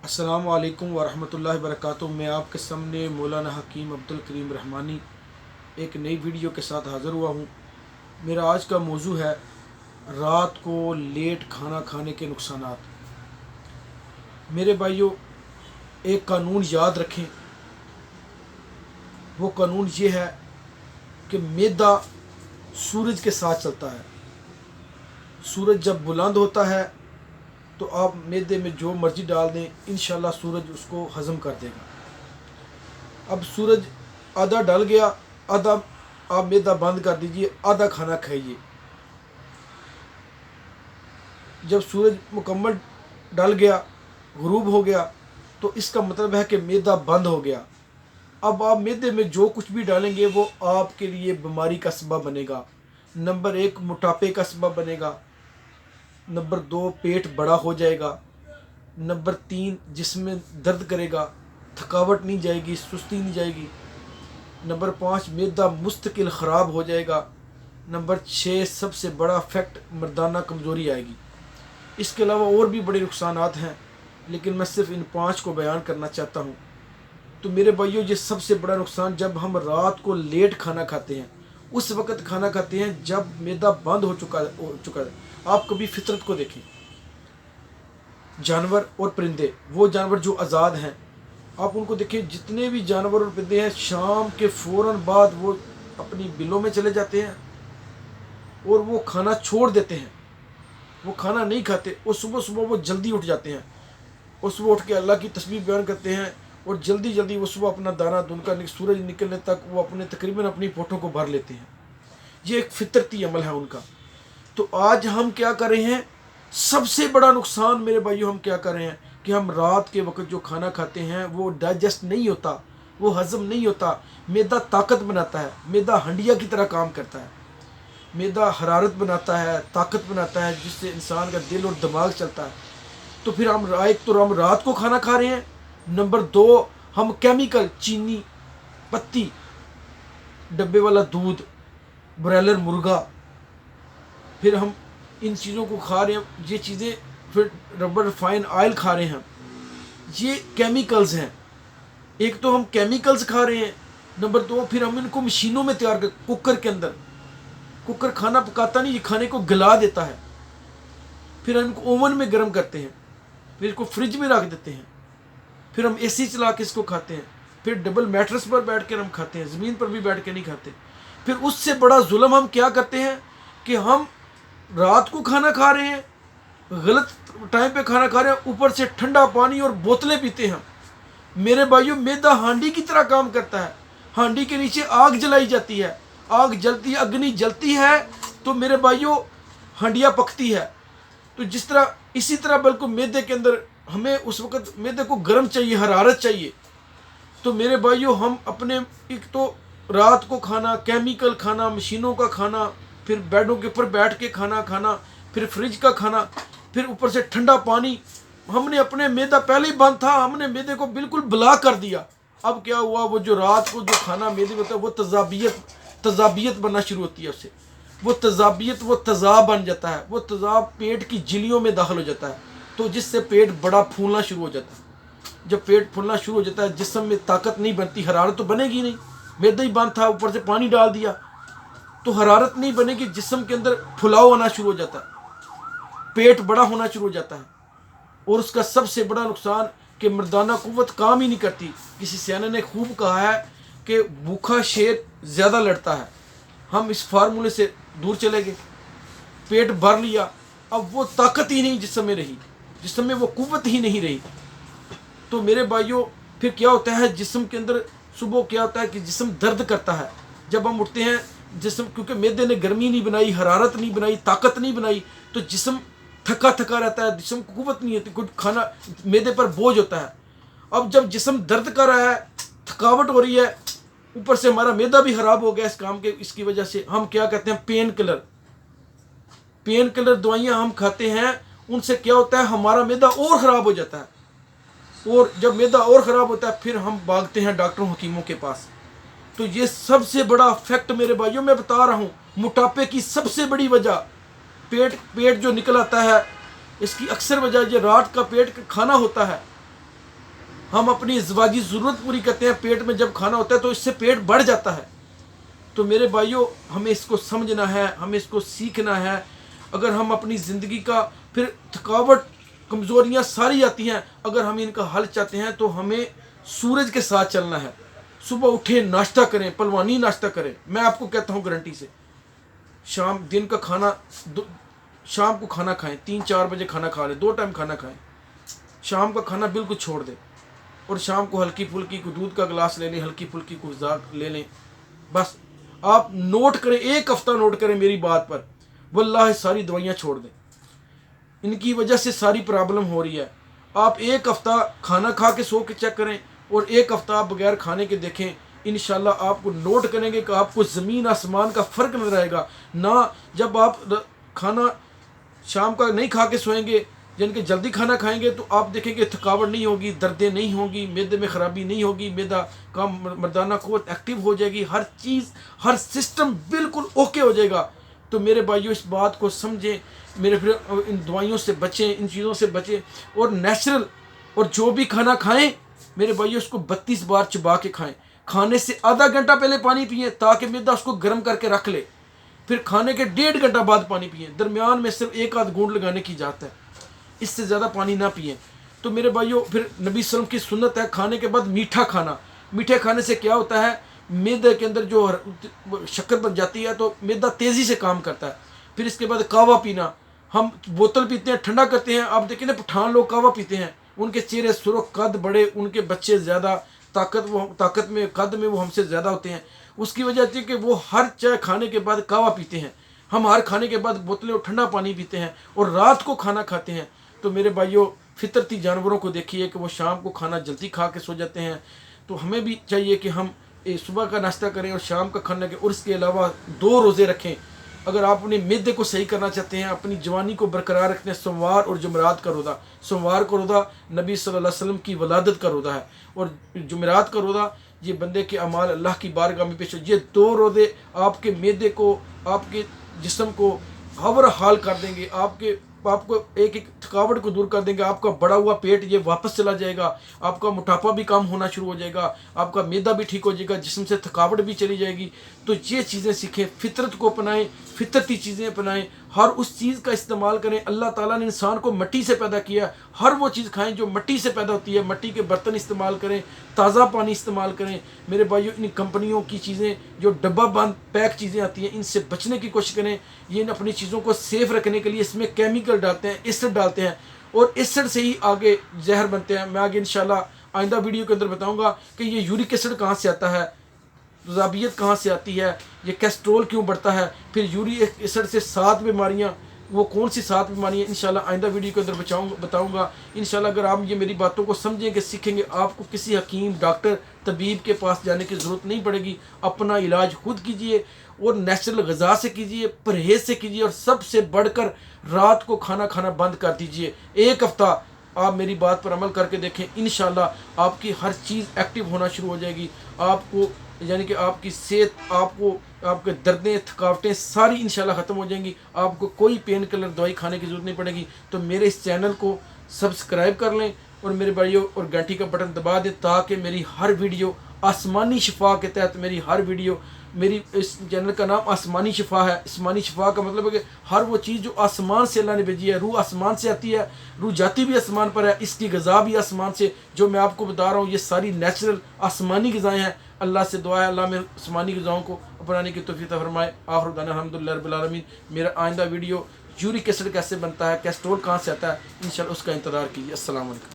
السلام علیکم ورحمۃ اللہ وبرکاتہ۔ میں آپ کے سامنے مولانا حکیم عبدالکریم رحمانی ایک نئی ویڈیو کے ساتھ حاضر ہوا ہوں۔ میرا آج کا موضوع ہے رات کو لیٹ کھانا کھانے کے نقصانات۔ میرے بھائیوں، ایک قانون یاد رکھیں، وہ قانون یہ ہے کہ معدہ سورج کے ساتھ چلتا ہے۔ سورج جب بلند ہوتا ہے تو آپ معدے میں جو مرضی ڈال دیں، انشاءاللہ سورج اس کو ہضم کر دے گا۔ اب سورج آدھا ڈل گیا، آدھا آپ معدہ بند کر دیجئے، آدھا کھانا کھائیے۔ جب سورج مکمل ڈل گیا، غروب ہو گیا، تو اس کا مطلب ہے کہ معدہ بند ہو گیا۔ اب آپ معدے میں جو کچھ بھی ڈالیں گے وہ آپ کے لیے بیماری کا سبب بنے گا۔ نمبر 1 موٹاپے کا سبب بنے گا، نمبر 2 پیٹ بڑا ہو جائے گا، نمبر 3 جسم میں درد کرے گا، تھکاوٹ نہیں جائے گی، سستی نہیں جائے گی، نمبر 5 معدہ مستقل خراب ہو جائے گا، نمبر 6 سب سے بڑا فیکٹ مردانہ کمزوری آئے گی۔ اس کے علاوہ اور بھی بڑے نقصانات ہیں، لیکن میں صرف ان 5 کو بیان کرنا چاہتا ہوں۔ تو میرے بھائیوں، یہ سب سے بڑا نقصان جب ہم رات کو لیٹ کھانا کھاتے ہیں، اس وقت کھانا کھاتے ہیں جب معدہ بند ہو چکا ہے۔ آپ کبھی فطرت کو دیکھیں، جانور اور پرندے، وہ جانور جو آزاد ہیں، آپ ان کو دیکھیں، جتنے بھی جانور اور پرندے ہیں شام کے فوراً بعد وہ اپنی بلوں میں چلے جاتے ہیں اور وہ کھانا چھوڑ دیتے ہیں، وہ کھانا نہیں کھاتے، اور صبح صبح وہ جلدی اٹھ جاتے ہیں، اور صبح اٹھ کے اللہ کی تسبیح بیان کرتے ہیں، اور جلدی جلدی وہ صبح اپنا دانہ دن کا سورج نکلنے تک وہ تقریباً اپنی پوٹھوں کو بھر لیتے ہیں۔ یہ ایک فطرتی عمل ہے ان کا۔ تو آج ہم کیا کر رہے ہیں؟ سب سے بڑا نقصان میرے بھائیوں ہم کیا کر رہے ہیں کہ ہم رات کے وقت جو کھانا کھاتے ہیں وہ ڈائجسٹ نہیں ہوتا، وہ ہضم نہیں ہوتا۔ معدہ طاقت بناتا ہے، معدہ ہنڈیا کی طرح کام کرتا ہے، معدہ حرارت بناتا ہے، طاقت بناتا ہے، جس سے انسان کا دل اور دماغ چلتا ہے۔ تو پھر ایک تو ہم رات کو کھانا کھا رہے ہیں، نمبر 2 ہم کیمیکل، چینی، پتی، ڈبے والا دودھ، برائلر مرغا، پھر ہم ان چیزوں کو کھا رہے ہیں، یہ چیزیں پھر ربر ریفائن آئل کھا رہے ہیں، یہ کیمیکلز ہیں۔ ایک تو ہم کیمیکلز کھا رہے ہیں، نمبر 2 پھر ہم ان کو مشینوں میں تیار کر، کوکر کے اندر، کوکر کھانا پکاتا نہیں، یہ کھانے کو گلا دیتا ہے، پھر ہم ان کو اوون میں گرم کرتے ہیں، پھر اس کو فریج میں رکھ دیتے ہیں، پھر ہم اے سی چلا کے اس کو کھاتے ہیں، پھر ڈبل میٹرس پر بیٹھ کر ہم کھاتے ہیں، زمین پر بھی بیٹھ کے نہیں کھاتے۔ پھر اس سے بڑا ظلم ہم کیا کرتے ہیں کہ ہم رات کو کھانا کھا رہے ہیں، غلط ٹائم پہ کھانا کھا رہے ہیں، اوپر سے ٹھنڈا پانی اور بوتلیں پیتے ہیں۔ میرے بھائیوں، معدہ ہانڈی کی طرح کام کرتا ہے، ہانڈی کے نیچے آگ جلائی جاتی ہے، آگ جلتی ہے، اگنی جلتی ہے تو میرے بھائیوں ہانڈیاں پکتی ہے۔ تو اسی طرح بالکل معدے کے اندر ہمیں اس وقت معدے کو گرم چاہیے، حرارت چاہیے۔ تو میرے بھائیوں، ہم اپنے ایک تو رات کو کھانا، کیمیکل کھانا، مشینوں کا کھانا، پھر بیڈوں کے اوپر بیٹھ کے کھانا، پھر فریج کا کھانا، پھر اوپر سے ٹھنڈا پانی۔ ہم نے اپنے معدہ پہلے ہی بند تھا، ہم نے معدے کو بالکل بلاک کر دیا۔ اب کیا ہوا، وہ جو رات کو جو کھانا معدے میں ہوتا ہے وہ تذابیت بننا شروع ہوتی ہے، اس سے وہ تذاب بن جاتا ہے، وہ تذاب پیٹ کی جھلیوں میں داخل ہو جاتا ہے، تو جس سے پیٹ بڑا پھولنا شروع ہو جاتا ہے۔ جب پیٹ پھولنا شروع ہو جاتا ہے، جسم میں طاقت نہیں بنتی، حرارت تو بنے گی نہیں، معدہ ہی بند تھا، اوپر سے پانی ڈال دیا تو حرارت نہیں بنے گی، جسم کے اندر پھلاؤ آنا شروع ہو جاتا ہے، پیٹ بڑا ہونا شروع ہو جاتا ہے۔ اور اس کا سب سے بڑا نقصان کہ مردانہ قوت کام ہی نہیں کرتی۔ کسی سیانے نے خوب کہا ہے کہ بھوکا شیر زیادہ لڑتا ہے۔ ہم اس فارمولے سے دور چلے گئے، پیٹ بھر لیا، اب وہ طاقت ہی نہیں جسم میں رہی، جسم میں وہ قوت ہی نہیں رہی۔ تو میرے بھائیوں، پھر کیا ہوتا ہے جسم کے اندر، صبح کیا ہوتا ہے کہ جسم درد کرتا ہے جب ہم اٹھتے ہیں، جسم کیونکہ معدے نے گرمی نہیں بنائی، حرارت نہیں بنائی، طاقت نہیں بنائی، تو جسم تھکا تھکا رہتا ہے، جسم کو قوت نہیں ہوتی، کچھ کھانا معدے پر بوجھ ہوتا ہے۔ اب جب جسم درد کر رہا ہے، تھکاوٹ ہو رہی ہے، اوپر سے ہمارا معدہ بھی خراب ہو گیا اس کی وجہ سے، ہم کیا کہتے ہیں پین کلر دوائیاں ہم کھاتے ہیں، ان سے کیا ہوتا ہے ہمارا معدہ اور خراب ہو جاتا ہے، اور جب معدہ اور خراب ہوتا ہے پھر ہم بھاگتے ہیں ڈاکٹروں حکیموں کے پاس۔ تو یہ سب سے بڑا فیکٹ میرے بھائیوں میں بتا رہا ہوں، موٹاپے کی سب سے بڑی وجہ پیٹ جو نکل آتا ہے، اس کی اکثر وجہ یہ رات کا پیٹ کا کھانا ہوتا ہے، ہم اپنی ازواجی ضرورت پوری کرتے ہیں، پیٹ میں جب کھانا ہوتا ہے تو اس سے پیٹ بڑھ جاتا ہے۔ تو میرے بھائیوں، ہمیں اس کو سمجھنا ہے، ہمیں اس کو سیکھنا ہے۔ اگر ہم اپنی زندگی کا پھر تھکاوٹ، کمزوریاں ساری آتی ہیں، اگر ہم ان کا حل چاہتے ہیں تو ہمیں سورج کے ساتھ چلنا ہے۔ صبح اٹھیں، ناشتہ کریں، پلوانی ناشتہ کریں۔ میں آپ کو کہتا ہوں گارنٹی سے، دن کا کھانا شام کو کھانا کھائیں، 3-4 بجے کھانا کھا لیں، 2 ٹائم کھانا کھائیں، شام کا کھانا بالکل چھوڑ دیں، اور شام کو ہلکی پھلکی کو دودھ کا گلاس لے لیں، ہلکی پھلکی کو غذا لے لیں۔ بس آپ نوٹ کریں، 1 ہفتہ نوٹ کریں میری بات پر، واللہ ساری دوائیاں چھوڑ دیں۔ ان کی وجہ سے ساری پرابلم ہو رہی ہے۔ آپ 1 ہفتہ کھانا کھا کے سو کے چیک کریں، اور 1 ہفتہ آپ بغیر کھانے کے دیکھیں، انشاءاللہ آپ کو نوٹ کریں گے کہ آپ کو زمین آسمان کا فرق نظر آئے گا۔ نہ جب آپ کھانا شام کا نہیں کھا کے سوئیں گے، یعنی کہ جلدی کھانا کھائیں گے، تو آپ دیکھیں گے تھکاوٹ نہیں ہوگی، دردیں نہیں ہوگی، معدے میں خرابی نہیں ہوگی، معدہ کا مردانہ قوت ایکٹیو ہو جائے گی، ہر چیز، ہر سسٹم بالکل اوکے ہو جائے گا۔ تو میرے بھائیوں، اس بات کو سمجھیں، میرے پھر ان دوائیوں سے بچیں، ان چیزوں سے بچیں، اور نیچرل، اور جو بھی کھانا کھائیں میرے بھائیوں، اس کو 32 بار چبا کے کھائیں۔ کھانے سے آدھا گھنٹہ پہلے پانی پئیں تاکہ معدہ اس کو گرم کر کے رکھ لے، پھر کھانے کے 1.5 گھنٹہ بعد پانی پئیں، درمیان میں صرف 1 آدھ گھونٹ لگانے کی اجازت ہے، اس سے زیادہ پانی نہ پئیں۔ تو میرے بھائیوں، پھر نبی صلی اللہ علیہ وسلم کی سنت ہے کھانے کے بعد میٹھا کھانا۔ میٹھے کھانے سے کیا ہوتا ہے، معدے کے اندر جو شکر بن جاتی ہے تو معدہ تیزی سے کام کرتا ہے۔ پھر اس کے بعد قہوہ پینا، ہم بوتل پیتے ہیں، ٹھنڈا کرتے ہیں، آپ دیکھیں نا پٹھان لوگ قہوہ پیتے ہیں، ان کے چہرے سرخ، قد بڑے، ان کے بچے زیادہ، طاقت میں، قد میں وہ ہم سے زیادہ ہوتے ہیں۔ اس کی وجہ ہے کہ وہ ہر چائے کھانے کے بعد قہوہ پیتے ہیں، ہم ہر کھانے کے بعد بوتلیں اور ٹھنڈا پانی پیتے ہیں، اور رات کو کھانا کھاتے ہیں۔ تو میرے بھائیوں، فطرتی جانوروں کو دیکھیے کہ وہ شام کو کھانا جلدی کھا کے سو جاتے ہیں، تو ہمیں بھی چاہیے کہ ہم صبح کا ناشتہ کریں اور شام کا کھانا کریں، اور اس کے علاوہ 2 روزے رکھیں۔ اگر آپ اپنے معدے کو صحیح کرنا چاہتے ہیں، اپنی جوانی کو برقرار رکھتے ہیں، سوموار اور جمعرات کا روزہ۔ سوموار کا روزہ نبی صلی اللہ علیہ وسلم کی ولادت کا روزہ ہے، اور جمعرات کا روزہ یہ بندے کے اعمال اللہ کی بارگاہ میں پیش ہو۔ یہ 2 روزے آپ کے معدے کو، آپ کے جسم کو ہور حال کر دیں گے، آپ کو ایک تھکاوٹ کو دور کر دیں گے، آپ کا بڑا ہوا پیٹ یہ واپس چلا جائے گا، آپ کا موٹاپا بھی کم ہونا شروع ہو جائے گا، آپ کا معدہ بھی ٹھیک ہو جائے گا، جسم سے تھکاوٹ بھی چلی جائے گی۔ تو یہ چیزیں سیکھیں، فطرت کو اپنائیں، فطرتی چیزیں اپنائیں، ہر اس چیز کا استعمال کریں۔ اللہ تعالیٰ نے انسان کو مٹی سے پیدا کیا، ہر وہ چیز کھائیں جو مٹی سے پیدا ہوتی ہے، مٹی کے برتن استعمال کریں، تازہ پانی استعمال کریں۔ میرے بھائیوں، ان کمپنیوں کی چیزیں جو ڈبہ بند پیک چیزیں آتی ہیں، ان سے بچنے کی کوشش کریں۔ یہ اپنی چیزوں کو سیف رکھنے کے لیے اس میں کیمیکل ڈالتے ہیں، ایسڈ ڈالتے ہیں، اور ایسڈ سے ہی آگے زہر بنتے ہیں۔ میں آگے انشاءاللہ آئندہ ویڈیو کے اندر بتاؤں گا کہ یہ یورک ایسڈ کہاں سے آتا ہے، تیزابیت کہاں سے آتی ہے، یہ کیسٹرول کیوں بڑھتا ہے، پھر یورک ایسڈ سے 7 بیماریاں، وہ کون سی 7 بیماریاں، انشاءاللہ آئندہ ویڈیو کے اندر بتاؤں گا۔ انشاءاللہ اگر آپ یہ میری باتوں کو سمجھیں گے، سیکھیں گے، آپ کو کسی حکیم، ڈاکٹر، طبیب کے پاس جانے کی ضرورت نہیں پڑے گی۔ اپنا علاج خود کیجئے، اور نیچرل غذا سے کیجئے، پرہیز سے کیجئے، اور سب سے بڑھ کر رات کو کھانا کھانا بند کر دیجئے۔ 1 ہفتہ آپ میری بات پر عمل کر کے دیکھیں، انشاءاللہ آپ کی ہر چیز ایکٹیو ہونا شروع ہو جائے گی۔ آپ کو، یعنی کہ آپ کی صحت، آپ کے دردیں، تھکاوٹیں ساری انشاءاللہ ختم ہو جائیں گی۔ آپ کو کوئی پین کلر دوائی کھانے کی ضرورت نہیں پڑے گی۔ تو میرے اس چینل کو سبسکرائب کر لیں، اور میرے بھائیوں، اور گھنٹی کا بٹن دبا دیں، تاکہ میری ہر ویڈیو آسمانی شفا کے تحت، میری ہر ویڈیو، میری اس چینل کا نام آسمانی شفا ہے۔ آسمانی شفا کا مطلب ہے کہ ہر وہ چیز جو آسمان سے اللہ نے بھیجی ہے، روح آسمان سے آتی ہے، روح جاتی بھی آسمان پر ہے، اس کی غذا بھی آسمان سے، جو میں آپ کو بتا رہا ہوں یہ ساری نیچرل آسمانی غذائیں ہیں۔ اللہ سے دعا ہے اللہ میں آسمانی غذاؤں کو اپنانے کی توفیق عطا فرمائے۔ آخر دعوانا الحمدللہ رب العالمین۔ میرا آئندہ ویڈیو یورک ایسڈ کیسے بنتا ہے، کیسٹرول کہاں سے آتا ہے، انشاءاللہ اس کا انتظار کیجیے۔ السلام علیکم۔